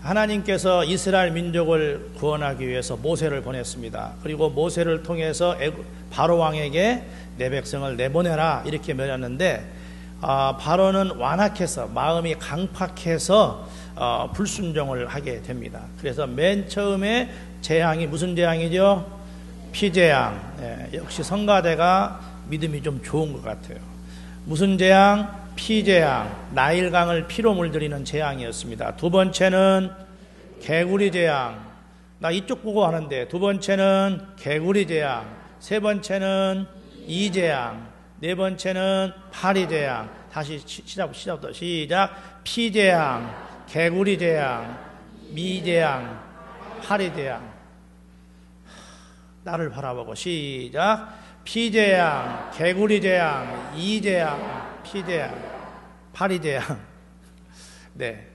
하나님께서 이스라엘 민족을 구원하기 위해서 모세를 보냈습니다. 그리고 모세를 통해서 바로 왕에게 내 백성을 내보내라 이렇게 명했는데 바로는 완악해서 마음이 강팍해서 불순종을 하게 됩니다. 그래서 맨 처음에 재앙이 무슨 재앙이죠? 피재앙. 역시 성가대가 믿음이 좀 좋은 것 같아요. 무슨 재앙? 피재앙. 나일강을 피로 물들이는 재앙이었습니다. 두 번째는 개구리 재앙. 나 이쪽 보고 하는데 두 번째는 개구리 재앙. 세 번째는 이재앙. 네 번째는 파리재앙. 다시 시작부터 시작. 피재앙, 개구리 재앙, 미재앙, 파리재앙. 나를 바라보고 시작. 피재앙, 개구리 재앙, 이재앙, 피재앙, 파리재앙. 네,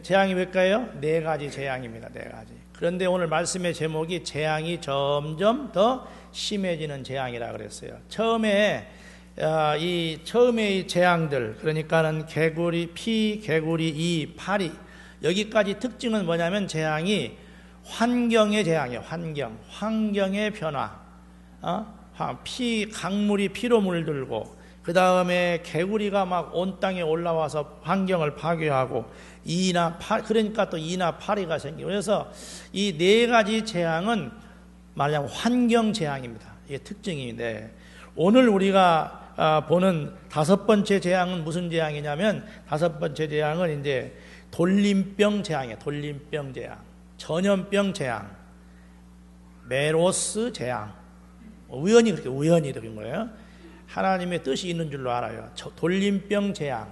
재앙이 몇가요? 네 가지 재앙입니다. 네 가지. 그런데 오늘 말씀의 제목이 재앙이 점점 더 심해지는 재앙이라 그랬어요. 처음에 이 재앙들, 그러니까는 개구리, 피, 개구리, 이, 파리, 여기까지 특징은 뭐냐면 재앙이 환경의 재앙이에요. 환경의 변화. 강물이 피로 물들고, 그 다음에 개구리가 막 온 땅에 올라와서 환경을 파괴하고, 그러니까 또 이나 파리가 생기고, 그래서 이 네 가지 재앙은 말하자면 환경 재앙입니다. 이게 특징인데, 오늘 우리가 보는 다섯 번째 재앙은 무슨 재앙이냐면, 다섯 번째 재앙은 이제 돌림병 재앙이에요. 돌림병 재앙, 전염병 재앙, 메로스 재앙. 우연히 그런 거예요. 하나님의 뜻이 있는 줄로 알아요. 돌림병 재앙.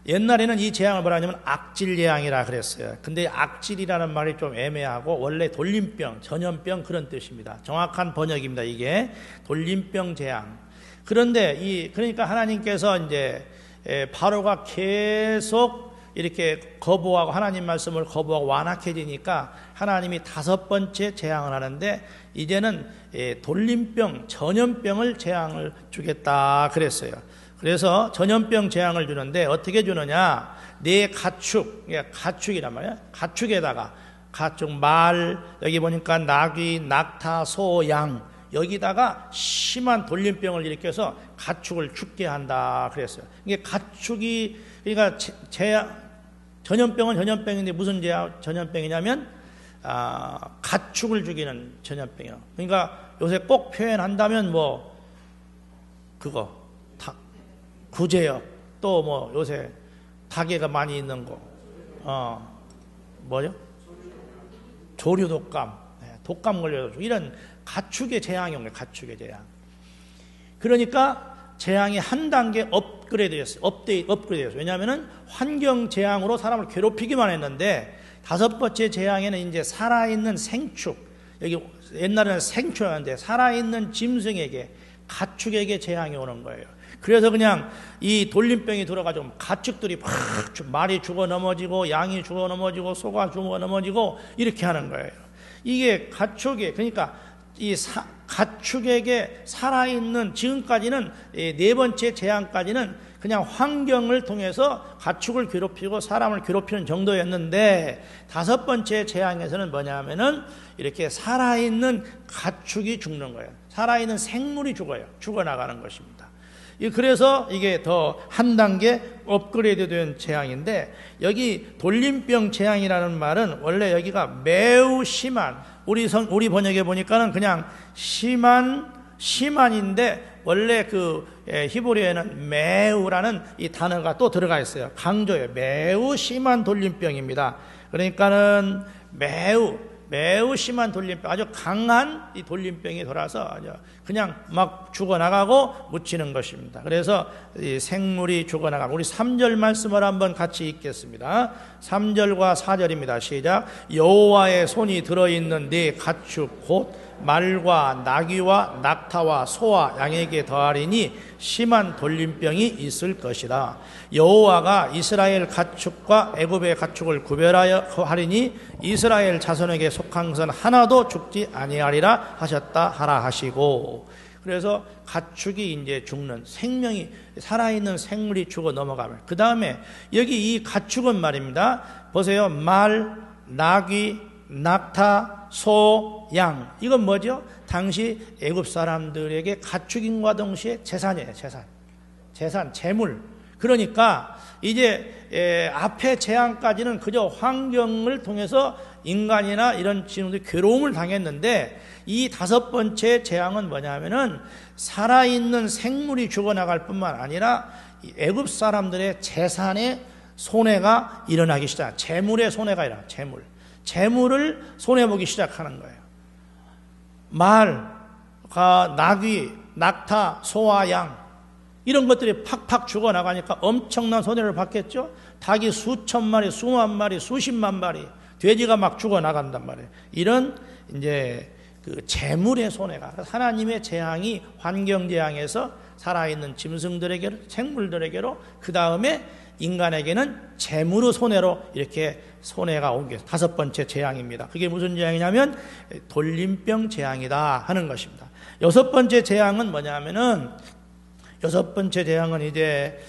옛날에는 이 재앙을 뭐라 하냐면 악질 재앙이라 그랬어요. 근데 악질이라는 말이 좀 애매하고, 원래 돌림병, 전염병 그런 뜻입니다. 정확한 번역입니다. 이게 돌림병 재앙. 그런데 그러니까 하나님께서 이제 바로가 계속 이렇게 거부하고, 하나님 말씀을 거부하고 완악해지니까 하나님이 다섯 번째 재앙을 하는데, 이제는 돌림병, 전염병을 재앙을 주겠다 그랬어요. 그래서 전염병 재앙을 주는데 어떻게 주느냐? 네 가축이란 말이야. 가축에다가 말, 여기 보니까 나귀, 낙타, 소, 양, 여기다가 심한 돌림병을 일으켜서 가축을 죽게 한다 그랬어요. 이게 가축이, 그러니까 전염병은 전염병인데 무슨 전염병이냐면 가축을 죽이는 전염병이에요. 그러니까 요새 꼭 표현한다면 구제역, 또 요새 닭에가 많이 있는 거, 조류독감, 독감 걸려서 이런 가축의 재앙이 온 거예요. 가축의 재앙. 그러니까 재앙이 한 단계 업그레이드됐어요. 왜냐하면은 환경 재앙으로 사람을 괴롭히기만 했는데, 다섯 번째 재앙에는 이제 살아있는 생축, 여기 옛날에는 생축이었는데 살아있는 짐승에게, 가축에게 재앙이 오는 거예요. 그래서 그냥 이 돌림병이 들어가지고 가축들이 막 말이 죽어 넘어지고, 양이 죽어 넘어지고, 소가 죽어 넘어지고 이렇게 하는 거예요. 이게 그러니까 이 가축에게 살아있는, 지금까지는 네 번째 재앙까지는 그냥 환경을 통해서 가축을 괴롭히고 사람을 괴롭히는 정도였는데, 다섯 번째 재앙에서는 뭐냐면은 이렇게 살아있는 가축이 죽는 거예요. 살아있는 생물이 죽어나가는 것입니다. 그래서 이게 더 한 단계 업그레이드 된 재앙인데, 여기 돌림병 재앙이라는 말은 원래 여기가 매우 심한, 우리 번역에 보니까는 그냥 심한인데, 원래 히브리어에는 매우라는 이 단어가 또 들어가 있어요. 강조해요. 매우 심한 돌림병입니다. 그러니까는 매우 심한 돌림병, 아주 강한 이 돌림병이 돌아서 그냥 막 죽어나가고 묻히는 것입니다. 그래서 이 생물이 죽어나가고, 우리 3절 말씀을 한번 같이 읽겠습니다. 3절과 4절입니다. 시작. 여호와의 손이 들어있는 네 가축 곧 말과 나귀와 낙타와 소와 양에게 더하리니 심한 돌림병이 있을 것이다. 여호와가 이스라엘 가축과 애굽의 가축을 구별하여 하리니 이스라엘 자손에게 속한 것은 하나도 죽지 아니하리라 하셨다 하라 하시고. 그래서 가축이 이제 죽는 생명이 살아있는 생물이 죽어 넘어가면 그 다음에 여기 이 가축은 말입니다. 보세요. 말, 나귀, 낙타, 소, 양. 이건 뭐죠? 당시 애굽 사람들에게 가축인과 동시에 재산이에요. 재산, 재물. 그러니까 이제 앞에 재앙까지는 그저 환경을 통해서 인간이나 이런 지능들이 괴로움을 당했는데 이 다섯 번째 재앙은 뭐냐면은 살아있는 생물이 죽어나갈 뿐만 아니라 애굽 사람들의 재산의 손해가 일어나기 시작. 재물의 손해가 일어나. 재물을 손해보기 시작하는 거예요. 말, 나귀, 낙타, 소와 양 이런 것들이 팍팍 죽어나가니까 엄청난 손해를 받겠죠. 닭이 수천 마리, 수만 마리, 수십만 마리, 돼지가 막 죽어나간단 말이에요. 이런 이제 그 재물의 손해가 하나님의 재앙이 환경재앙에서 살아있는 짐승들에게로 생물들에게로 그 다음에 인간에게는 재물의 손해로 이렇게 손해가 온 게 다섯 번째 재앙입니다. 그게 무슨 재앙이냐면 돌림병 재앙이다 하는 것입니다. 여섯 번째 재앙은 뭐냐면은 여섯 번째 재앙은 이제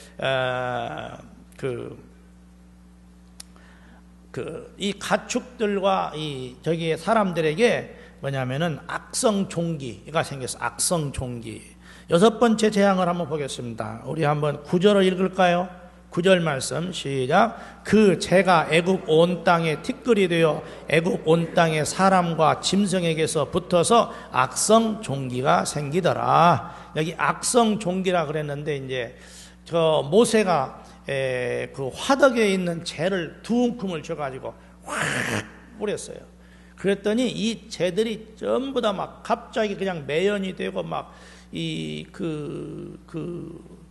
이 가축들과 이 저기 사람들에게 뭐냐면은 악성 종기가 생겼어. 악성 종기. 여섯 번째 재앙을 한번 보겠습니다. 우리 한번 9절을 읽을까요? 9절 말씀 시작. 그 재가 애굽 온 땅에 티끌이 되어 애굽 온 땅에 사람과 짐승에게서 붙어서 악성 종기가 생기더라. 여기 악성 종기라 그랬는데 이제 저 모세가 그 화덕에 있는 재를 두 움큼을 줘가지고 확 뿌렸어요. 그랬더니 이 재들이 전부 다 막 갑자기 그냥 매연이 되고 막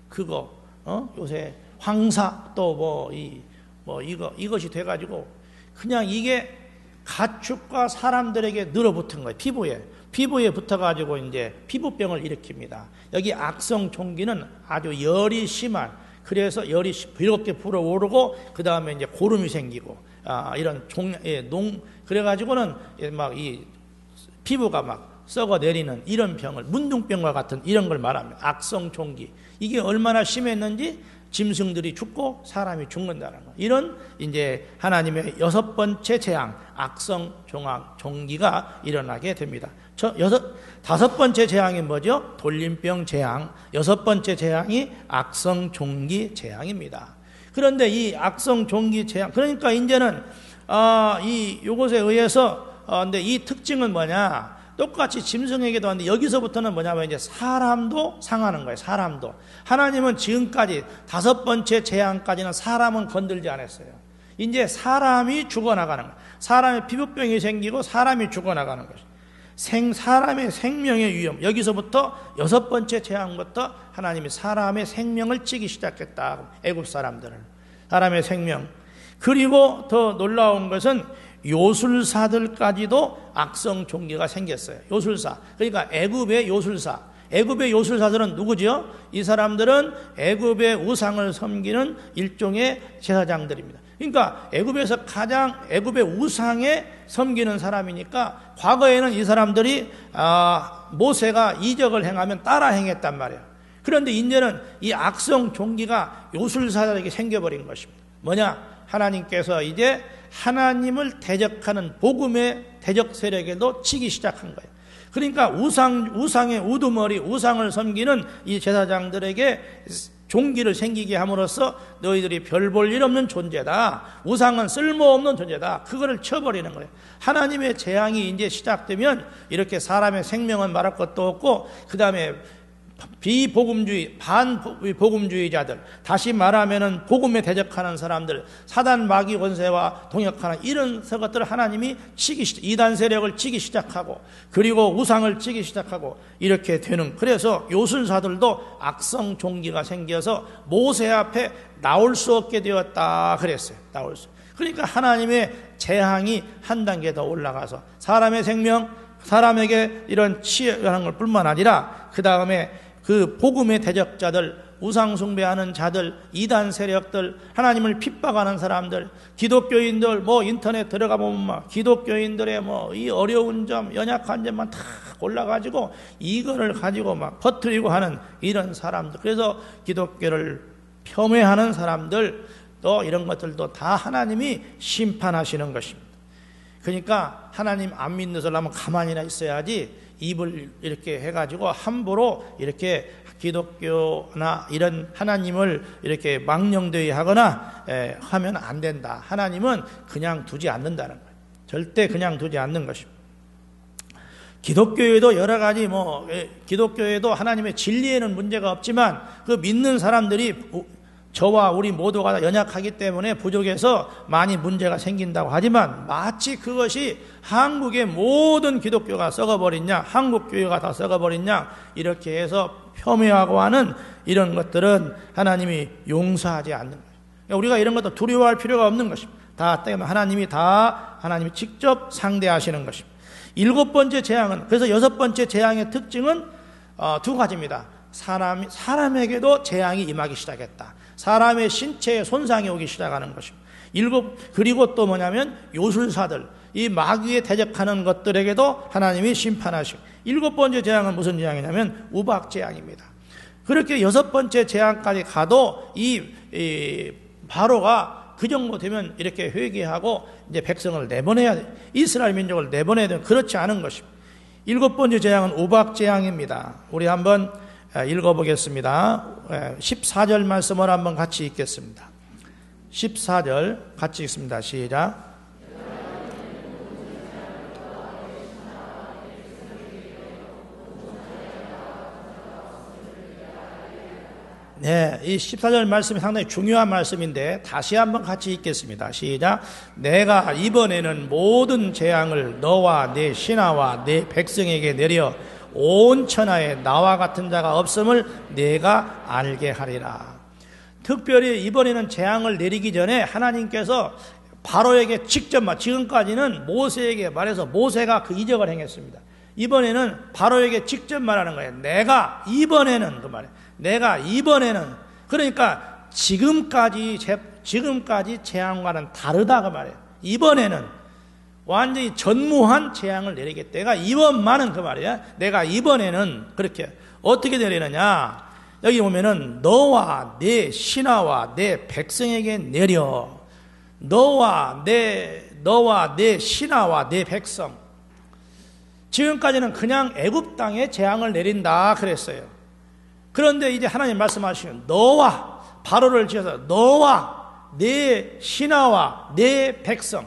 그거 요새 황사 또 이것이 돼가지고 그냥 이게 가축과 사람들에게 늘어붙은 거예요. 피부에 붙어가지고 이제 피부병을 일으킵니다. 여기 악성 종기는 아주 열이 심한, 그래서 열이 이렇게 불어오르고 그 다음에 이제 고름이 생기고 이런 그래가지고는 막 이 피부가 막 썩어 내리는 이런 병을 문둥병과 같은 이런 걸 말합니다. 악성 종기. 이게 얼마나 심했는지 짐승들이 죽고 사람이 죽는다는 거. 이런 이제 하나님의 여섯 번째 재앙, 악성 종기가 일어나게 됩니다. 다섯 번째 재앙이 뭐죠? 돌림병 재앙. 여섯 번째 재앙이 악성 종기 재앙입니다. 그런데 이 악성 종기 재앙, 그러니까 이제는 요것에 의해서 근데 이 특징은 뭐냐? 똑같이 짐승에게도 하는데 여기서부터는 뭐냐면 이제 사람도 상하는 거예요. 사람도. 하나님은 지금까지 다섯 번째 재앙까지는 사람은 건들지 않았어요. 이제 사람이 죽어나가는 거예요. 사람의 피부병이 생기고 사람이 죽어나가는 거예요. 사람의 생명의 위험. 여기서부터 여섯 번째 재앙부터 하나님이 사람의 생명을 찌기 시작했다. 애굽 사람들을. 사람의 생명. 그리고 더 놀라운 것은 요술사들까지도 악성 종기가 생겼어요. 요술사. 그러니까 애굽의 요술사. 애굽의 요술사들은 누구죠? 이 사람들은 애굽의 우상을 섬기는 일종의 제사장들입니다. 그러니까 애굽에서 가장 애굽의 우상에 섬기는 사람이니까 과거에는 이 사람들이 모세가 이적을 행하면 따라 행했단 말이에요. 그런데 이제는 이 악성 종기가 요술사들에게 생겨버린 것입니다. 뭐냐? 하나님께서 이제 하나님을 대적하는 복음의 대적 세력에도 치기 시작한 거예요. 그러니까 우상의 우두머리, 우상을 섬기는 이 제사장들에게 종기를 생기게 함으로써 너희들이 별 볼 일 없는 존재다. 우상은 쓸모없는 존재다. 그거를 쳐버리는 거예요. 하나님의 재앙이 이제 시작되면 이렇게 사람의 생명은 말할 것도 없고 그 다음에 비복음주의, 반복음주의자들, 다시 말하면은 복음에 대적하는 사람들, 사단 마귀 권세와 동역하는 이런 것들을 하나님이 이단 세력을 치기 시작하고, 그리고 우상을 치기 시작하고 이렇게 되는. 그래서 요술사들도 악성 종기가 생겨서 모세 앞에 나올 수 없게 되었다 그랬어요. 그러니까 하나님의 재앙이 한 단계 더 올라가서 사람의 생명, 사람에게 이런 치유하는 것 뿐만 아니라 그 다음에 그 복음의 대적자들, 우상 숭배하는 자들, 이단 세력들, 하나님을 핍박하는 사람들, 기독교인들 뭐 인터넷 들어가 보면 막 기독교인들의 뭐 이 어려운 점, 연약한 점만 다 골라가지고 이거를 가지고 막 퍼뜨리고 하는 이런 사람들, 그래서 기독교를 폄훼하는 사람들, 또 이런 것들도 다 하나님이 심판하시는 것입니다. 그러니까 하나님 안 믿는 사람은 가만히나 있어야지, 입을 이렇게 해가지고 함부로 이렇게 기독교나 이런 하나님을 이렇게 망령되이 하거나 하면 안 된다. 하나님은 그냥 두지 않는다는 거예요. 절대 그냥 두지 않는 것입니다. 기독교에도 여러 가지 기독교에도 하나님의 진리에는 문제가 없지만 그 믿는 사람들이 저와 우리 모두가 연약하기 때문에 부족해서 많이 문제가 생긴다고 하지만, 마치 그것이 한국의 모든 기독교가 썩어버렸냐, 한국 교회가 다 썩어버렸냐 이렇게 해서 폄훼하고 하는 이런 것들은 하나님이 용서하지 않는 거예요. 그러니까 우리가 이런 것도 두려워할 필요가 없는 것입니다. 다 하나님이 직접 상대하시는 것입니다. 7번째 재앙은, 그래서 6번째 재앙의 특징은 두 가지입니다. 사람에게도 재앙이 임하기 시작했다. 사람의 신체에 손상이 오기 시작하는 것입니다. 그리고 또 뭐냐면 요술사들, 이 마귀에 대적하는 것들에게도 하나님이 심판하시고, 7번째 재앙은 무슨 재앙이냐면 우박재앙입니다. 그렇게 6번째 재앙까지 가도 이 바로가 그 정도 되면 이렇게 회개하고 이제 백성을 내보내야 돼. 이스라엘 민족을 내보내야 돼. 그렇지 않은 것입니다. 7번째 재앙은 우박재앙입니다. 우리 한번 읽어보겠습니다. 14절 말씀을 한번 같이 읽겠습니다. 14절 같이 읽습니다. 시작. 네, 이 14절 말씀이 상당히 중요한 말씀인데 다시 한번 같이 읽겠습니다. 시작. 내가 이번에는 모든 재앙을 너와 내 신하와 내 백성에게 내려 온 천하에 나와 같은 자가 없음을 내가 알게 하리라. 특별히 이번에는 재앙을 내리기 전에 하나님께서 바로에게 직접, 지금까지는 모세에게 말해서 모세가 그 이적을 행했습니다. 이번에는 바로에게 직접 말하는 거예요. 내가 이번에는, 그 말이에요. 내가 이번에는, 그러니까 지금까지 재앙과는 다르다 그 말이에요. 이번에는 완전히 전무한 재앙을 내리겠다. 내가 이번만은, 그 말이야. 내가 이번에는 그렇게 어떻게 내리느냐? 여기 보면은 너와 내 신하와 내 백성에게 내려. 너와 내 신하와 내 백성. 지금까지는 그냥 애굽 땅에 재앙을 내린다 그랬어요. 그런데 이제 하나님 말씀하시는 너와, 바로를 지어서 너와 내 신하와 내 백성,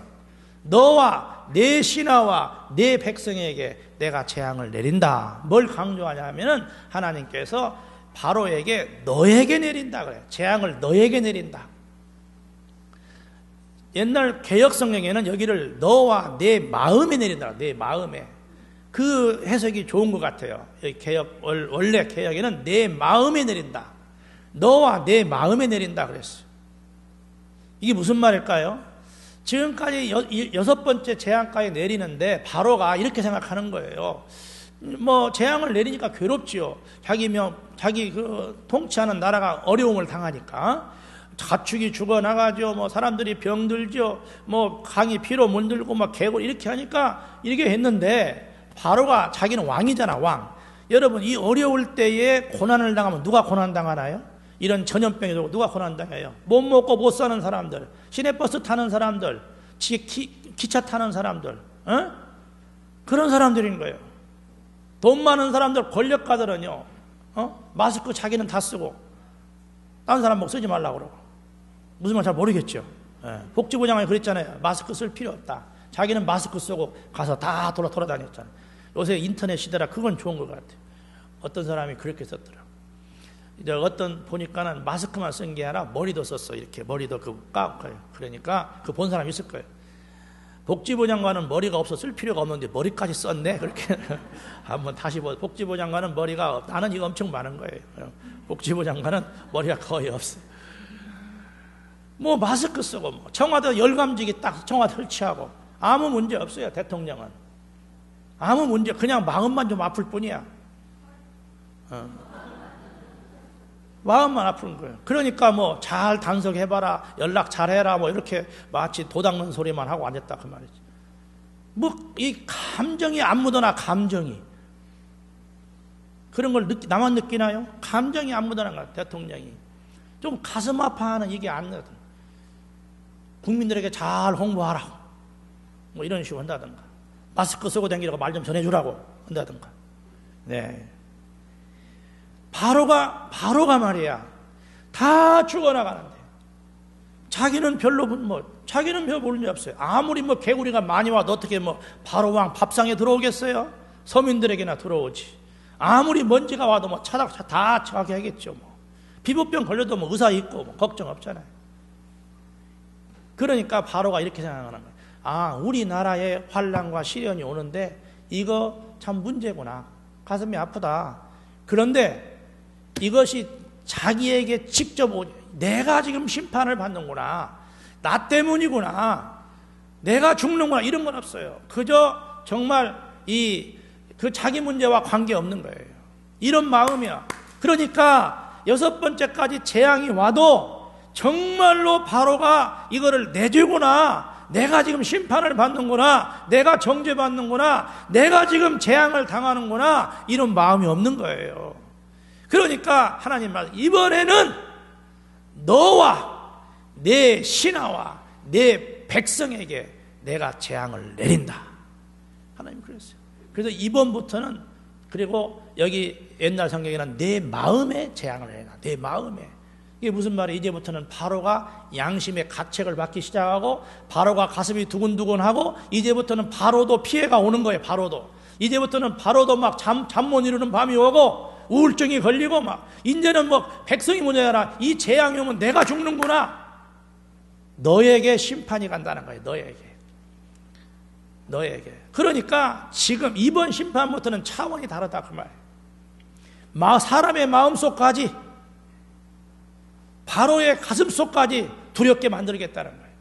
너와 내 신하와 내 백성에게 내가 재앙을 내린다. 뭘 강조하냐 하면은 하나님께서 바로에게 너에게 내린다 그래요. 재앙을 너에게 내린다. 옛날 개역 성경에는 여기를 너와 내 마음에 내린다. 내 마음에. 그 해석이 좋은 것 같아요. 원래 개역에는 내 마음에 내린다. 너와 내 마음에 내린다 그랬어요. 이게 무슨 말일까요? 지금까지 6번째 재앙까지 내리는데 바로가 이렇게 생각하는 거예요. 재앙을 내리니까 괴롭지요. 자기 그 통치하는 나라가 어려움을 당하니까 가축이 죽어나가죠. 사람들이 병들죠. 강이 피로 물들고 개골 이렇게 하니까 이렇게 했는데, 바로가 자기는 왕이잖아, 왕. 여러분, 이 어려울 때에 고난을 당하면 누가 고난 당하나요? 이런 전염병에도 누가 고난 당해요? 못 먹고 못 사는 사람들, 시내버스 타는 사람들, 기차 타는 사람들, 그런 사람들인 거예요. 돈 많은 사람들, 권력가들은요, 마스크 자기는 다 쓰고 다른 사람 쓰지 말라고 그러고. 무슨 말 잘 모르겠죠. 복지부장이 그랬잖아요. 마스크 쓸 필요 없다. 자기는 마스크 쓰고 가서 다 돌아다녔잖아요. 요새 인터넷 시대라 그건 좋은 것 같아요. 어떤 사람이 그렇게 썼더라고요. 이제 보니까는 마스크만 쓴 게 아니라 머리도 썼어. 이렇게 머리도 까고요. 그러니까 그 본 사람 있을 거예요. 복지부 장관은 머리가 없어 쓸 필요가 없는데 머리까지 썼네. 그렇게 한번 다시 복지부 장관은 머리가 나는 이거 엄청 많은 거예요. 복지부 장관은 머리가 거의 없어요. 마스크 쓰고 청와대 열감지기 딱 청와대 설치하고 아무 문제 없어요. 대통령은 아무 문제, 그냥 마음만 좀 아플 뿐이야. 마음만 아픈 거예요. 그러니까 뭐 잘 단속해봐라, 연락 잘해라, 뭐 이렇게 마치 도닦는 소리만 하고 앉았다 그 말이지. 뭐 이 감정이 안 묻어나. 감정이 그런 걸 나만 느끼나요? 감정이 안 묻어난 거야. 대통령이 좀 가슴 아파하는 이게 안 나거든. 국민들에게 잘 홍보하라고 뭐 이런 식으로 한다든가, 마스크 쓰고 다니라고 말 좀 전해주라고 한다든가. 네. 바로가 말이야 다 죽어나가는데 자기는 별로 자기는 별 볼일 없어요. 아무리 뭐 개구리가 많이 와도 어떻게 뭐 바로왕 밥상에 들어오겠어요? 서민들에게나 들어오지. 아무리 먼지가 와도 뭐 다 차게 하겠죠. 뭐 피부병 걸려도 뭐 의사 있고 뭐 걱정 없잖아요. 그러니까 바로가 이렇게 생각하는 거예요. 아, 우리나라에 환란과 시련이 오는데 이거 참 문제구나. 가슴이 아프다. 그런데 이것이 자기에게 직접 내가 지금 심판을 받는구나, 나 때문이구나, 내가 죽는구나, 이런 건 없어요. 그저 정말 그 자기 문제와 관계없는 거예요. 이런 마음이야. 그러니까 6번째까지 재앙이 와도 정말로 바로가 이거를 내주구나, 내가 지금 심판을 받는구나, 내가 정죄받는구나, 내가 지금 재앙을 당하는구나, 이런 마음이 없는 거예요. 그러니까 하나님 말, 이번에는 너와 내 신하와 내 백성에게 내가 재앙을 내린다. 하나님 그랬어요. 그래서 이번부터는, 그리고 여기 옛날 성경에는 내 마음에 재앙을 내린다. 내 마음에. 이게 무슨 말이에요? 이제부터는 바로가 양심의 가책을 받기 시작하고, 바로가 가슴이 두근두근하고, 이제부터는 바로도 피해가 오는 거예요. 바로도. 이제부터는 바로도 막 잠 못 이루는 밤이 오고, 우울증이 걸리고 막, 이제는 뭐 백성이 문제가 아니라 이 재앙이 오면 내가 죽는구나. 너에게 심판이 간다는 거예요. 너에게. 그러니까 지금 이번 심판부터는 차원이 다르다 그 말이에요. 사람의 마음속까지, 바로의 가슴속까지 두렵게 만들겠다는 거예요.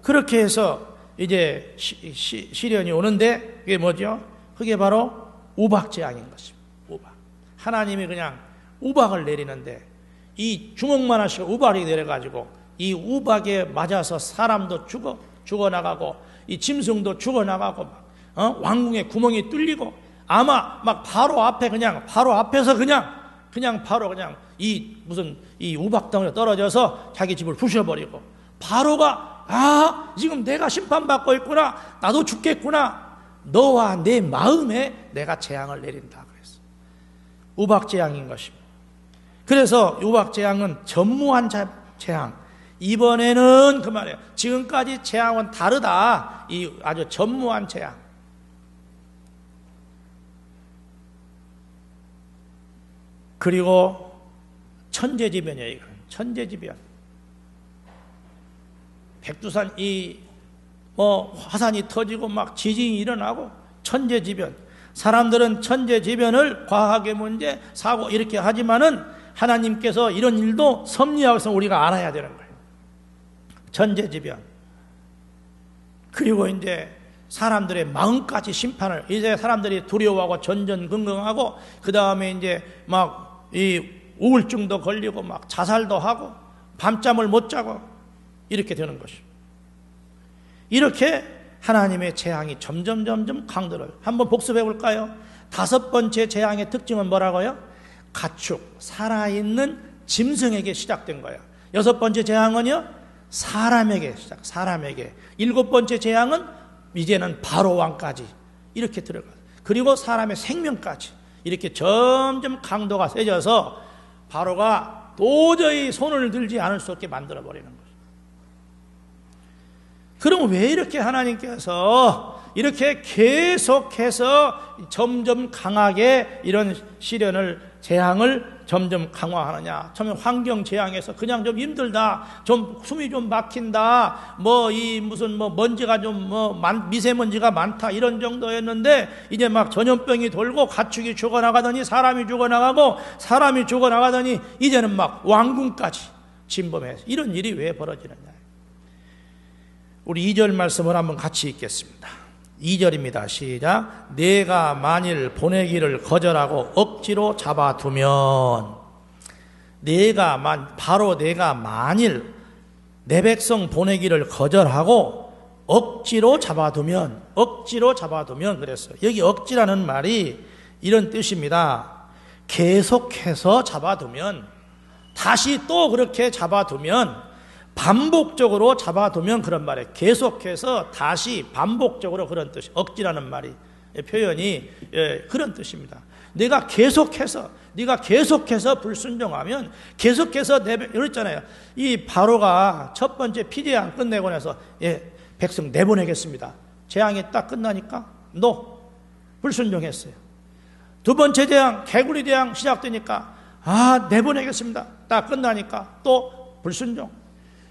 그렇게 해서 이제 시련이 오는데, 그게 뭐죠? 그게 바로 우박재앙인 것입니다. 우박. 하나님이 그냥 우박을 내리는데, 이 주먹만하시고 우박이 내려가지고 이 우박에 맞아서 사람도 죽어나가고, 이 짐승도 죽어나가고, 왕궁에 구멍이 뚫리고, 아마 막 바로 앞에서 이 우박덩이에 떨어져서 자기 집을 부셔버리고, 바로가 지금 내가 심판받고 있구나, 나도 죽겠구나, 너와 내 마음에 내가 재앙을 내린다 그랬어. 우박재앙인 것입니다. 그래서 우박재앙은 전무한 재앙. 이번에는 그 말이에요. 지금까지 재앙은 다르다. 이 아주 전무한 재앙. 그리고 천재지변이에요. 이건 천재지변. 백두산 화산이 터지고 막 지진이 일어나고 천재지변. 사람들은 천재지변을 과학의 문제, 사고 이렇게 하지만은 하나님께서 이런 일도 섭리하고서 우리가 알아야 되는 거예요. 천재지변. 그리고 이제 사람들의 마음까지 심판을, 이제 사람들이 두려워하고 전전긍긍하고, 그 다음에 이제 막 이 우울증도 걸리고 막 자살도 하고 밤잠을 못 자고 이렇게 되는 것입니다. 이렇게 하나님의 재앙이 점점 강도를, 한번 복습해 볼까요? 5번째 재앙의 특징은 뭐라고요? 가축, 살아있는 짐승에게 시작된 거예요. 6번째 재앙은요, 사람에게. 7번째 재앙은 이제는 바로 왕까지 이렇게 들어가요. 그리고 사람의 생명까지 이렇게 점점 강도가 세져서 바로가 도저히 손을 들지 않을 수 없게 만들어버리는 거죠. 그럼 왜 이렇게 하나님께서 이렇게 계속해서 점점 강하게 이런 시련을, 재앙을 점점 강화하느냐? 처음에 환경 재앙에서 그냥 좀 힘들다, 좀 숨이 좀 막힌다, 먼지가 미세먼지가 많다, 이런 정도였는데, 이제 막 전염병이 돌고 가축이 죽어나가더니 사람이 죽어나가더니 이제는 막 왕궁까지 침범해서, 이런 일이 왜 벌어지느냐? 우리 2절 말씀을 한번 같이 읽겠습니다. 2절입니다. 시작. 내가 만일 보내기를 거절하고 억지로 잡아두면, 바로 내가 만일 내 백성 보내기를 거절하고 억지로 잡아두면 그랬어요. 여기 억지라는 말이 이런 뜻입니다. 계속해서 잡아두면, 다시 또 그렇게 잡아두면, 반복적으로 잡아두면 그런 말이에요. 계속해서 다시 반복적으로 그런 뜻이, 억지라는 말이 표현이 그런 뜻입니다. 네가 계속해서 불순종하면, 계속해서 그랬잖아요. 이 바로가 첫 번째 피제양 끝내고 나서 백성 내보내겠습니다. 재앙이 딱 끝나니까 불순종했어요. 두 번째 재앙, 개구리 재앙 시작되니까 내보내겠습니다. 딱 끝나니까 또 불순종.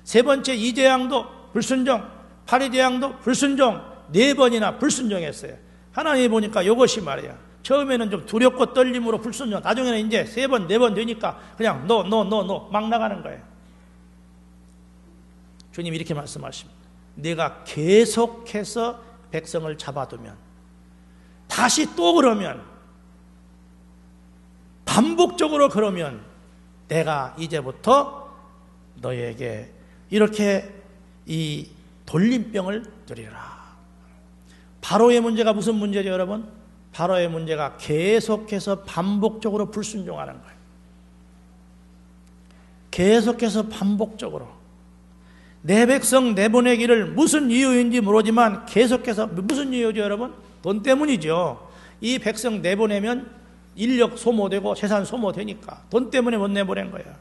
세 번째 이 재앙도 불순종, 파리 재앙도 불순종, 4번이나 불순종했어요. 하나님이 보니까 이것이 말이야. 처음에는 좀 두렵고 떨림으로 불순종, 나중에는 이제 3번, 4번 되니까 그냥 막 나가는 거예요. 주님 이렇게 말씀하십니다. 내가 계속해서 백성을 잡아두면, 다시 또 그러면, 반복적으로 그러면 내가 이제부터 너에게 이렇게 이 돌림병을 드리라. 바로의 문제가 무슨 문제죠, 여러분? 바로의 문제가 계속해서 반복적으로 불순종하는 거예요. 계속해서 반복적으로. 내 백성 내보내기를 무슨 이유인지 모르지만 계속해서, 무슨 이유죠, 여러분? 돈 때문이죠. 이 백성 내보내면 인력 소모되고 재산 소모되니까 돈 때문에 못 내보낸 거예요.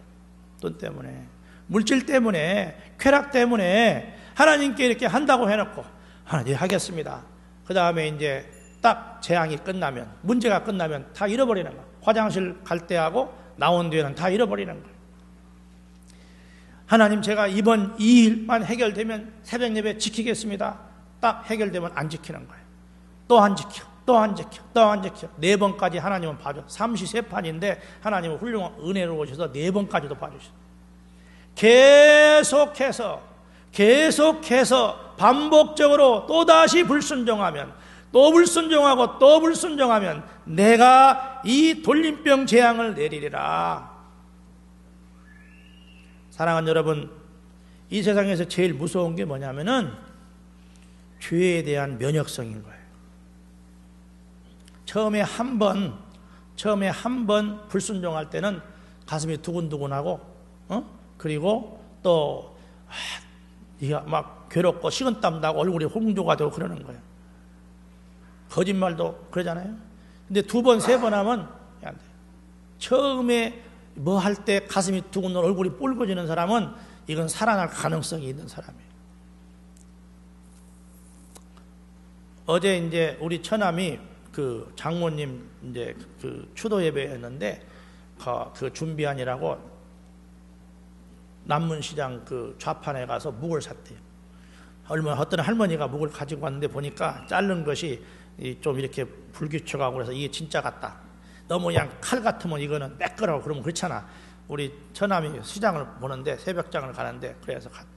돈 때문에, 물질 때문에, 쾌락 때문에 하나님께 이렇게 한다고 해놓고 하나님 하겠습니다. 그 다음에 이제 딱 재앙이 끝나면, 문제가 끝나면 다 잃어버리는 거예요. 화장실 갈 때하고 나온 뒤에는 다 잃어버리는 거예요. 하나님, 제가 이번 2일만 해결되면 새벽 예배 지키겠습니다. 딱 해결되면 안 지키는 거예요. 또 안 지켜. 4번까지 하나님은 봐줘. 33판인데 하나님은 훌륭한 은혜로우셔서 4번까지도 봐주셔. 계속해서 반복적으로 또다시 불순종하면, 또 불순종하면 내가 이 돌림병 재앙을 내리리라. 사랑하는 여러분, 이 세상에서 제일 무서운 게 뭐냐면은 죄에 대한 면역성인 거예요. 처음에 한 번 불순종할 때는 가슴이 두근두근하고, 그리고 또 이가 막 괴롭고 식은땀 나고 얼굴이 홍조가 되고 그러는 거예요. 거짓말도 그러잖아요. 근데 2번, 3번 하면 안 돼요. 처음에 뭐 할 때 가슴이 두근두근 얼굴이 붉어지는 사람은 이건 살아날 가능성이 있는 사람이에요. 어제 이제 우리 처남이 그 장모님 이제 그 추도 예배였는데 그 준비하느라고 남문시장 그 좌판에 가서 묵을 샀대요. 어떤 할머니가 묵을 가지고 왔는데 보니까 자른 것이 좀 이렇게 불규칙하고 그래서 이게 진짜 같다. 너무 그냥 칼 같으면 이거는 매끄러워 그러면 그렇잖아. 우리 처남이 시장을 보는데 새벽장을 가는데 그래서 갔대.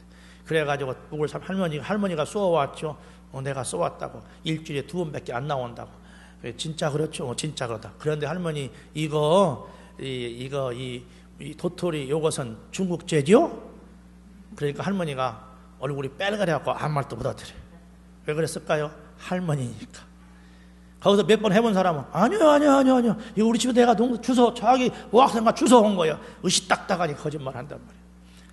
그래가지고 묵을 사 할머니가 쏘아왔죠. 내가 쏘았다고. 일주일에 2번밖에 안 나온다고. 진짜 그렇죠. 진짜 그렇다. 그런데 할머니 이 도토리 요것은 중국제죠? 그러니까 할머니가 얼굴이 빨개져갖고 아무 말도 못 하더래. 왜 그랬을까요? 할머니니까. 거기서 몇 번 해본 사람은 아니요. 이거 우리 집에 내가 주소 저기 오학생가 주소 온 거예요. 의시딱딱하니 거짓말 한단 말이에요.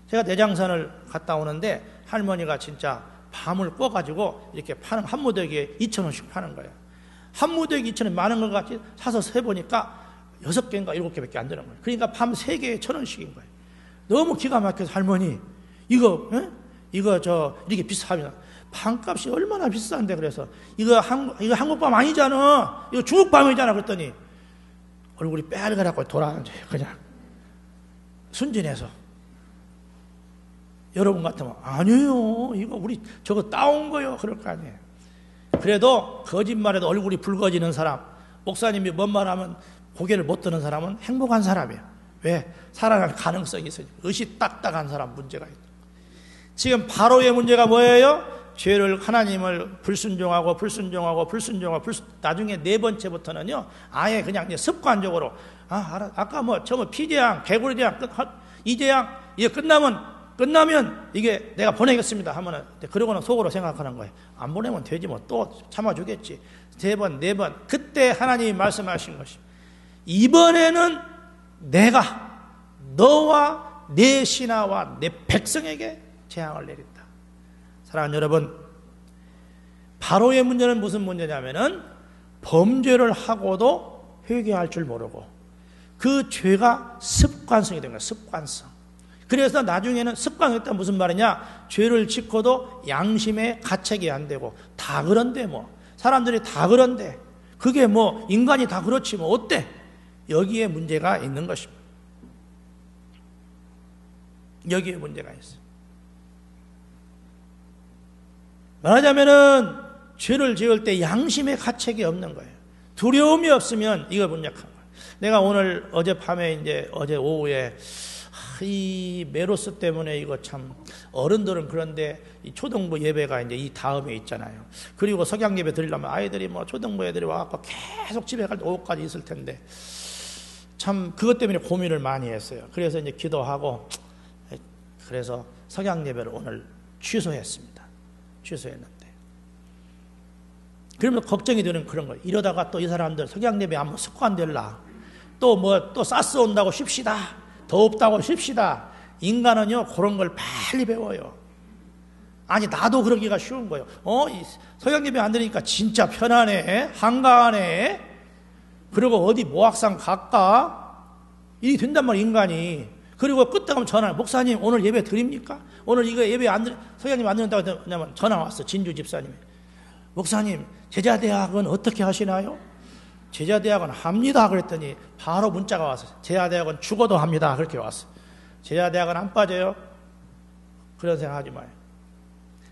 제가 내장산을 갔다 오는데 할머니가 진짜 밤을 꿔가지고 이렇게 파는 한 무더기에 2,000원씩 파는 거예요. 한 무더기 2,000원 많은 것 같이 사서 세보니까 6개인가 7개밖에 안 되는 거예요. 그러니까 밤 3개에 1,000원씩인 거예요. 너무 기가 막혀서 할머니 이거 이렇게 비싸면 밤값이 얼마나 비싼데 그래서 이거 한국밤 아니잖아. 이거 중국밤이잖아. 그랬더니 얼굴이 빨갛고 돌아앉아요. 그냥 순진해서. 여러분 같으면 아니에요. 이거 우리 저거 따온 거요. 그럴 거 아니에요. 그래도 거짓말에도 얼굴이 붉어지는 사람, 목사님이 뭔 말하면 고개를 못 드는 사람은 행복한 사람이에요. 왜? 살아날 가능성이 있어요. 의시 딱딱한 사람 문제가 있다. 지금 바로의 문제가 뭐예요? 죄를 하나님을 불순종하고 나중에 네 번째부터는요 아예 그냥 이제 습관적으로 아까 저 피재양 개구리재양 이재양 이게 끝나면 이게 내가 보내겠습니다 하면은 그러고는 속으로 생각하는 거예요. 안 보내면 되지 뭐 또 참아주겠지. 3번 4번 그때 하나님이 말씀하신 것이 이번에는 내가 너와 내 신하와 내 백성에게 재앙을 내린다. 사랑하는 여러분, 바로의 문제는 무슨 문제냐면은 범죄를 하고도 회개할 줄 모르고 그 죄가 습관성이 된 거예요. 습관성. 그래서 나중에는 습관이 있다 무슨 말이냐? 죄를 짓고도 양심에 가책이 안 되고 다 그런데 사람들이 다 그런데 그게 인간이 다 그렇지 어때? 여기에 문제가 있는 것입니다. 여기에 문제가 있어요. 말하자면은 죄를 지을 때 양심의 가책이 없는 거예요. 두려움이 없으면 이거 문약한 거예요. 내가 어제 오후에 이 메로스 때문에 이거 참 어른들은 그런데 이 초등부 예배가 이제 이 다음에 있잖아요. 그리고 석양 예배 드리려면 아이들이 초등부 애들이 와갖고 계속 집에 갈 때 오후까지 있을 텐데 참 그것 때문에 고민을 많이 했어요. 그래서 이제 기도하고 그래서 석양 예배를 오늘 취소했습니다. 취소했는데 그러면 걱정이 되는 그런 거예요. 이러다가 또 이 사람들 석양 예배 한번 습관될라 또 사스 온다고 쉽시다. 덥다고 쉽시다. 인간은요 그런 걸 빨리 배워요. 아니 나도 그러기가 쉬운 거예요. 석양 예배 안 되니까 진짜 편하네, 한가하네. 그리고 어디 모학상 갈까? 일이 된단 말이에요 인간이. 그리고 끝나가면 전화, 목사님 오늘 예배 드립니까? 오늘 이거 예배 석양님 안 드린다고 하면 전화 왔어. 진주 집사님이. 목사님 제자대학은 어떻게 하시나요? 제자대학은 합니다. 그랬더니 바로 문자가 왔어요. 제자대학은 죽어도 합니다. 그렇게 왔어요. 제자대학은 안 빠져요. 그런 생각하지 마요.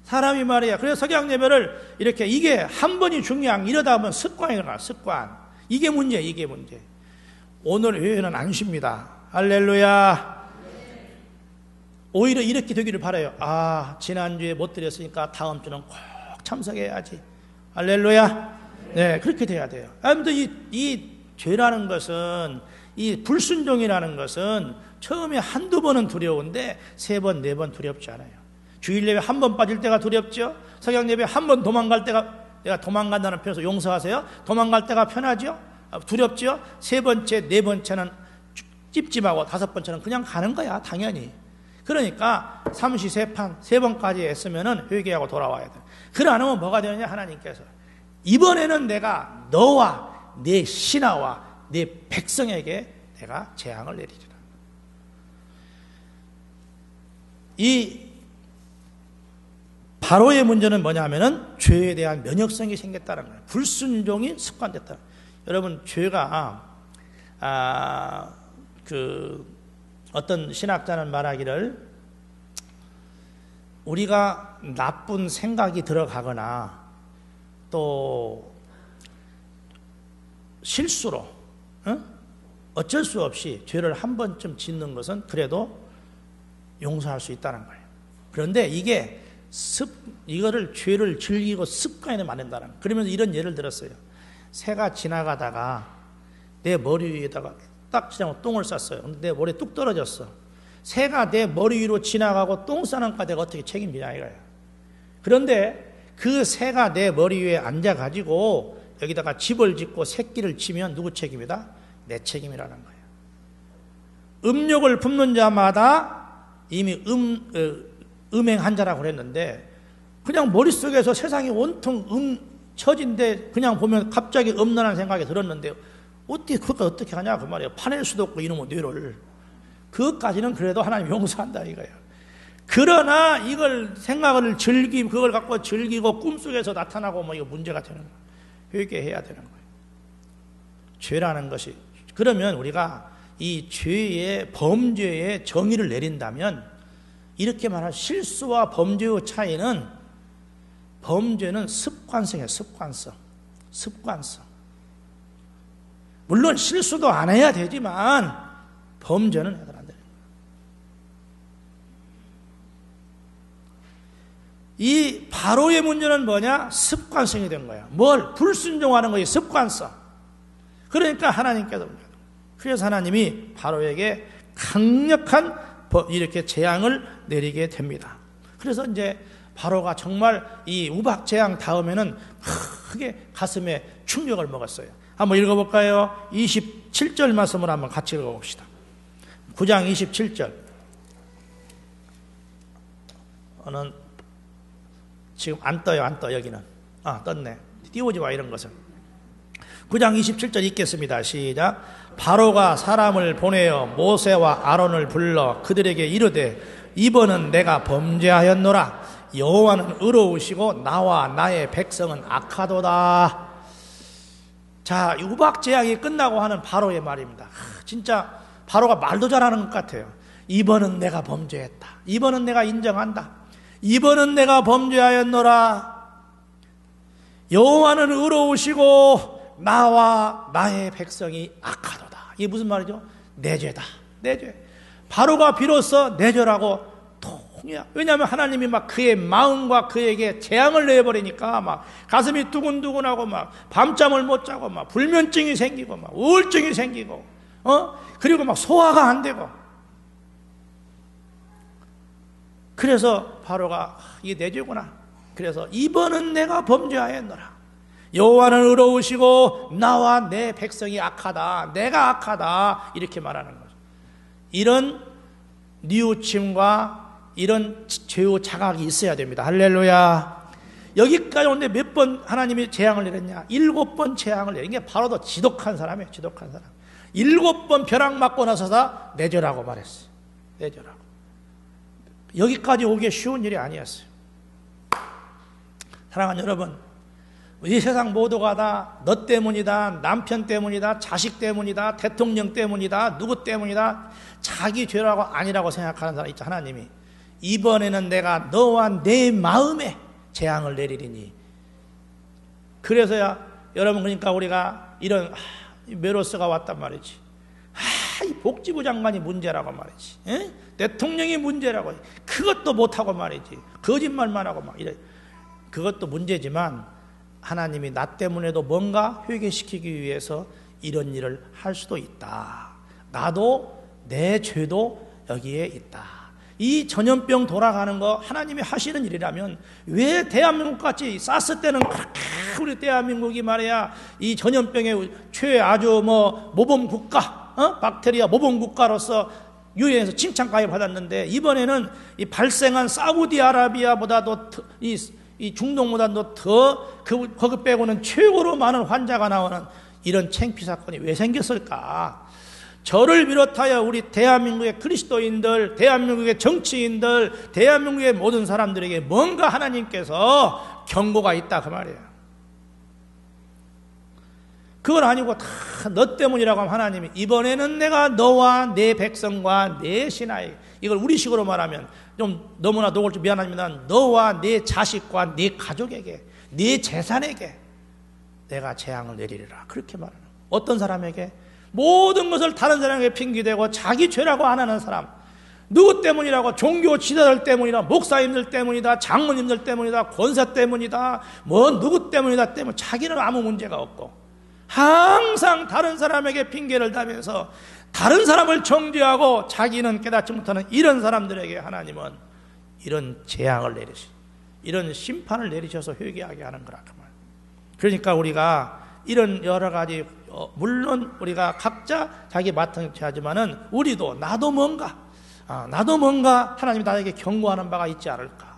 사람이 말이야. 그래서 석양 예배를 이렇게 이게 한 번이 중요한 이러다 보면 습관이 일어나. 습관. 이게 문제. 오늘 예배는 안 쉽니다. 할렐루야. 오히려 이렇게 되기를 바라요. 지난주에 못 드렸으니까 다음 주는 꼭 참석해야지. 할렐루야. 네, 그렇게 돼야 돼요. 아무튼 이 죄라는 것은, 이 불순종이라는 것은 처음에 한두 번은 두려운데 3번, 4번 두렵지 않아요. 주일 예배 한 번 빠질 때가 두렵죠? 석양 예배 한 번 도망갈 때가, 내가 도망간다는 표현에서 용서하세요. 도망갈 때가 편하죠? 두렵죠? 3번째, 4번째는 찝찝하고 5번째는 그냥 가는 거야, 당연히. 그러니까 삼시세판 3번까지 했으면은 회개하고 돌아와야 돼. 그래 안 하면 뭐가 되느냐? 하나님께서 이번에는 내가 너와 내 신하와 내 백성에게 내가 재앙을 내리리라. 이 바로의 문제는 뭐냐면은 죄에 대한 면역성이 생겼다는 거예요. 불순종이 습관됐다. 여러분 죄가 어떤 신학자는 말하기를 우리가 나쁜 생각이 들어가거나 또 실수로 어쩔 수 없이 죄를 한 번쯤 짓는 것은 그래도 용서할 수 있다는 거예요. 그런데 이거를 죄를 즐기고 습관에 만든다는 거예요. 그러면서 이런 예를 들었어요. 새가 지나가다가 내 머리 위에다가 딱 지나고 똥을 쌌어요. 근데 내 머리에 뚝 떨어졌어. 새가 내 머리 위로 지나가고 똥 싸는 까 내가 어떻게 책임지냐 이거예요. 그런데 그 새가 내 머리 위에 앉아가지고 여기다가 집을 짓고 새끼를 치면 누구 책임이다? 내 책임이라는 거예요. 음욕을 품는 자마다 이미 음행한 자라고 그랬는데 그냥 머릿속에서 세상이 온통 처진데 그냥 보면 갑자기 음란한 생각이 들었는데 그것까지 어떻게 하냐 그 말이에요. 파낼 수도 없고 이놈의 뇌를. 그것까지는 그래도 하나님 용서한다 이거예요. 그러나 이걸 생각을 그걸 갖고 즐기고 꿈속에서 나타나고 이거 문제가 되는 거예요. 회개해야 되는 거예요. 죄라는 것이. 그러면 우리가 이 죄의 범죄의 정의를 내린다면 이렇게 말할 실수와 범죄의 차이는 범죄는 습관성이에요. 습관성. 물론 실수도 안 해야 되지만 범죄는 해도 안 돼요. 이 바로의 문제는 뭐냐? 습관성이 된 거야. 뭘? 불순종하는 거지, 습관성. 그러니까 하나님께서, 그래서 하나님이 바로에게 강력한 이렇게 재앙을 내리게 됩니다. 그래서 이제 바로가 정말 이 우박 재앙 다음에는 크게 가슴에 충격을 먹었어요. 한번 읽어볼까요? 27절 말씀을 한번 같이 읽어봅시다. 9장 27절. 지금 안 떠요, 안 떠, 여기는. 떴네. 띄우지 마, 이런 것은. 9장 27절 읽겠습니다. 시작. 바로가 사람을 보내어 모세와 아론을 불러 그들에게 이르되 이번은 내가 범죄하였노라. 여호와는 의로우시고 나와 나의 백성은 악하도다. 자, 우박 재앙이 끝나고 하는 바로의 말입니다. 진짜 바로가 말도 잘하는 것 같아요. 이번은 내가 범죄했다. 이번은 내가 인정한다. 이번은 내가 범죄하였노라. 여호와는 의로우시고 나와 나의 백성이 악하도다. 이게 무슨 말이죠? 내 죄다. 내 죄. 바로가 비로소 내 죄라고 통이야. 왜냐하면 하나님이 막 그의 마음과 그에게 재앙을 내버리니까 막 가슴이 두근두근하고 막 밤잠을 못 자고 막 불면증이 생기고 막 우울증이 생기고 그리고 막 소화가 안 되고. 그래서 바로가 이게 내 죄구나. 그래서 이번은 내가 범죄하였노라. 여호와는 의로우시고 나와 내 백성이 악하다. 내가 악하다. 이렇게 말하는 거죠. 이런 뉘우침과 이런 죄의 자각이 있어야 됩니다. 할렐루야. 여기까지 오는데 몇 번 하나님이 재앙을 내렸냐? 7번 재앙을 내린 게 바로도 지독한 사람이에요. 지독한 사람. 7번 벼락 맞고 나서다 내 죄라고 말했어요. 내 죄라고. 여기까지 오기에 쉬운 일이 아니었어요. 사랑하는 여러분, 이 세상 모두가 다 너 때문이다, 남편 때문이다, 자식 때문이다, 대통령 때문이다, 누구 때문이다, 자기 죄라고 아니라고 생각하는 사람 있죠. 하나님이 이번에는 내가 너와 내 마음에 재앙을 내리리니. 그래서야 여러분, 그러니까 우리가 이런 메로스가 왔단 말이지. 이 복지부 장관이 문제라고 말이지. 에? 대통령이 문제라고. 그것도 못하고 말이지. 거짓말만 하고 막 이래. 그것도 문제지만 하나님이 나 때문에도 뭔가 회개시키기 위해서 이런 일을 할 수도 있다. 나도 내 죄도 여기에 있다. 이 전염병 돌아가는 거 하나님이 하시는 일이라면 왜 대한민국같이 사스 때는 그렇게 우리 대한민국이 말이야 이 전염병의 최아주 모범 국가, 박테리아 모범 국가로서 유엔에서 칭찬까지 받았는데 이번에는 이 발생한 사우디아라비아보다도 이 중동보다도 더 거기 빼고는 최고로 많은 환자가 나오는 이런 창피 사건이 왜 생겼을까? 저를 비롯하여 우리 대한민국의 그리스도인들, 대한민국의 정치인들, 대한민국의 모든 사람들에게 뭔가 하나님께서 경고가 있다 그 말이에요. 그건 아니고 다 너 때문이라고 하면 하나님이 이번에는 내가 너와 내 백성과 내 신하에게, 이걸 우리식으로 말하면 좀 너무나 녹을 줄 미안합니다. 너와 내 자식과 내 가족에게, 내 재산에게 내가 재앙을 내리리라. 그렇게 말하는 거예요. 어떤 사람에게? 모든 것을 다른 사람에게 핑계대고 자기 죄라고 안 하는 사람, 누구 때문이라고? 종교 지도자들 때문이다, 목사님들 때문이다, 장로님들 때문이다, 권사 때문이다, 누구 때문이다 때문에 자기는 아무 문제가 없고 항상 다른 사람에게 핑계를 대면서 다른 사람을 정죄하고 자기는 깨닫지 못하는 이런 사람들에게 하나님은 이런 재앙을 이런 심판을 내리셔서 회개하게 하는 거라 그 말. 그러니까 우리가 이런 여러 가지 물론 우리가 각자 자기 마땅치 하지만은 우리도 나도 뭔가 하나님이 나에게 경고하는 바가 있지 않을까.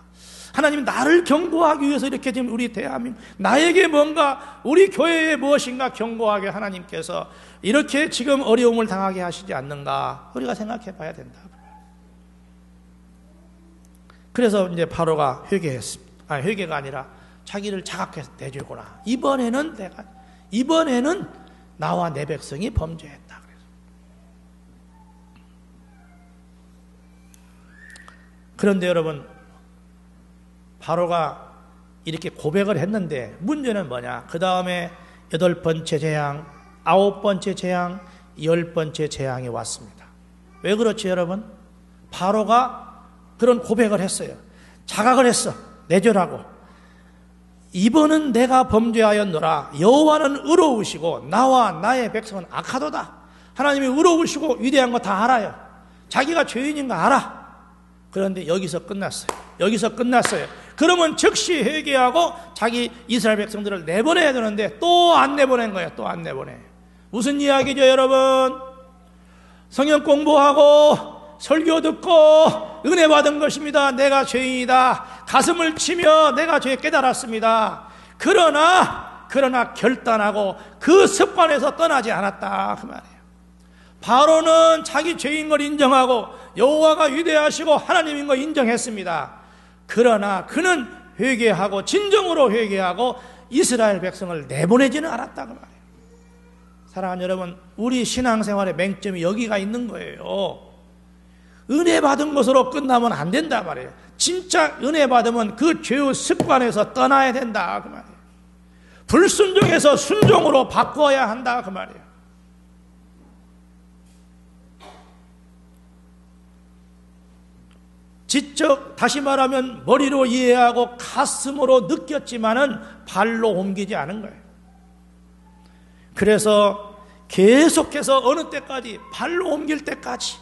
하나님이 나를 경고하기 위해서 이렇게 지금 우리 대한민국 나에게 뭔가 우리 교회에 무엇인가 경고하게 하나님께서 이렇게 지금 어려움을 당하게 하시지 않는가 우리가 생각해 봐야 된다. 그래서 이제 바로가 회개했습니다. 회개가 아니라 자기를 자각해서 내주구나. 이번에는 나와 내 백성이 범죄했다. 그런데 여러분, 바로가 이렇게 고백을 했는데 문제는 뭐냐? 그 다음에 8번째 재앙, 9번째 재앙, 10번째 재앙이 왔습니다. 왜 그렇지 여러분? 바로가 그런 고백을 했어요. 자각을 했어. 내절하고 이번은 내가 범죄하였노라. 여호와는 의로우시고 나와 나의 백성은 악하도다. 하나님이 의로우시고 위대한 거 다 알아요. 자기가 죄인인 거 알아. 그런데 여기서 끝났어요. 여기서 끝났어요. 그러면 즉시 회개하고 자기 이스라엘 백성들을 내보내야 되는데 또 안 내보낸 거예요. 또 안 내보내. 무슨 이야기죠, 여러분? 성경 공부하고 설교 듣고 은혜 받은 것입니다. 내가 죄인이다. 가슴을 치며 내가 죄 깨달았습니다. 그러나 결단하고 그 습관에서 떠나지 않았다 그 말이에요. 바로는 자기 죄인 걸 인정하고 여호와가 위대하시고 하나님인 걸 인정했습니다. 그러나 그는 회개하고 진정으로 회개하고 이스라엘 백성을 내보내지는 않았다 그 말이에요. 사랑하는 여러분, 우리 신앙생활의 맹점이 여기가 있는 거예요. 은혜 받은 것으로 끝나면 안 된다 말이에요. 진짜 은혜 받으면 그 죄의 습관에서 떠나야 된다 그 말이에요. 불순종에서 순종으로 바꿔야 한다 그 말이에요. 지적, 다시 말하면 머리로 이해하고 가슴으로 느꼈지만은 발로 옮기지 않은 거예요. 그래서 계속해서 어느 때까지, 발로 옮길 때까지,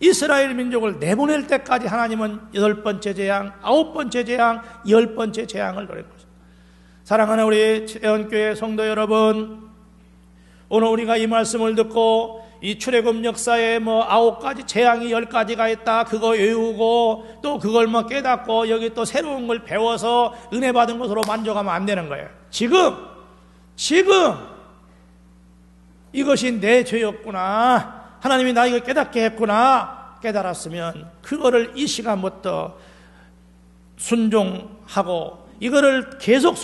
이스라엘 민족을 내보낼 때까지 하나님은 8번째 재앙, 9번째 재앙, 10번째 재앙을 노린 것입니다. 사랑하는 우리 애원교회 성도 여러분, 오늘 우리가 이 말씀을 듣고 이 출애굽 역사에 9가지 재앙이 10가지가 있다 그거 외우고 또 그걸 깨닫고 여기 또 새로운 걸 배워서 은혜 받은 것으로 만족하면 안 되는 거예요. 지금 이것이 내 죄였구나, 하나님이 나 이걸 깨닫게 했구나, 깨달았으면 그거를 이 시간부터 순종하고 이거를 계속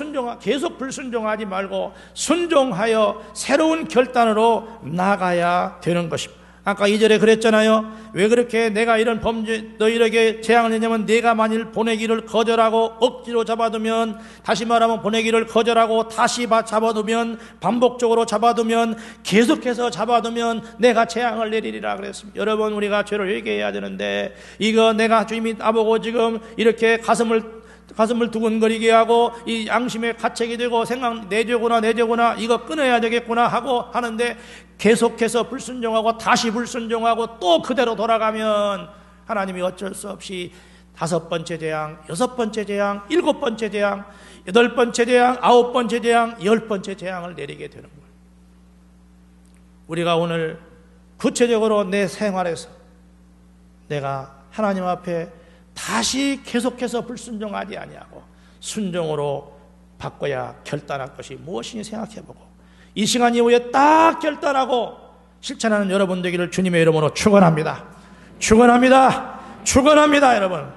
불순종하지 말고 순종하여 새로운 결단으로 나가야 되는 것입니다. 아까 2절에 그랬잖아요. 왜 그렇게 내가 이런 범죄 너희에게 재앙을 내냐면 내가 만일 보내기를 거절하고 억지로 잡아두면, 다시 말하면 보내기를 거절하고 다시 잡아두면, 반복적으로 잡아두면, 계속해서 잡아두면 내가 재앙을 내리리라 그랬습니다. 여러분, 우리가 죄를 회개해야 되는데 이거 내가 주님이 나보고 지금 이렇게 가슴을 두근거리게 하고 이 양심에 가책이 되고 생각 내 죄구나 이거 끊어야 되겠구나 하고 하는데 계속해서 불순종하고 다시 불순종하고 또 그대로 돌아가면 하나님이 어쩔 수 없이 5번째 재앙, 6번째 재앙, 7번째 재앙, 8번째 재앙, 9번째 재앙, 10번째 재앙을 내리게 되는 거예요. 우리가 오늘 구체적으로 내 생활에서 내가 하나님 앞에 다시 계속해서 불순종하지 아니하고 순종으로 바꿔야 결단할 것이 무엇인지 생각해보고 이 시간 이후에 딱 결단하고 실천하는 여러분 되기를 주님의 이름으로 축원합니다. 여러분.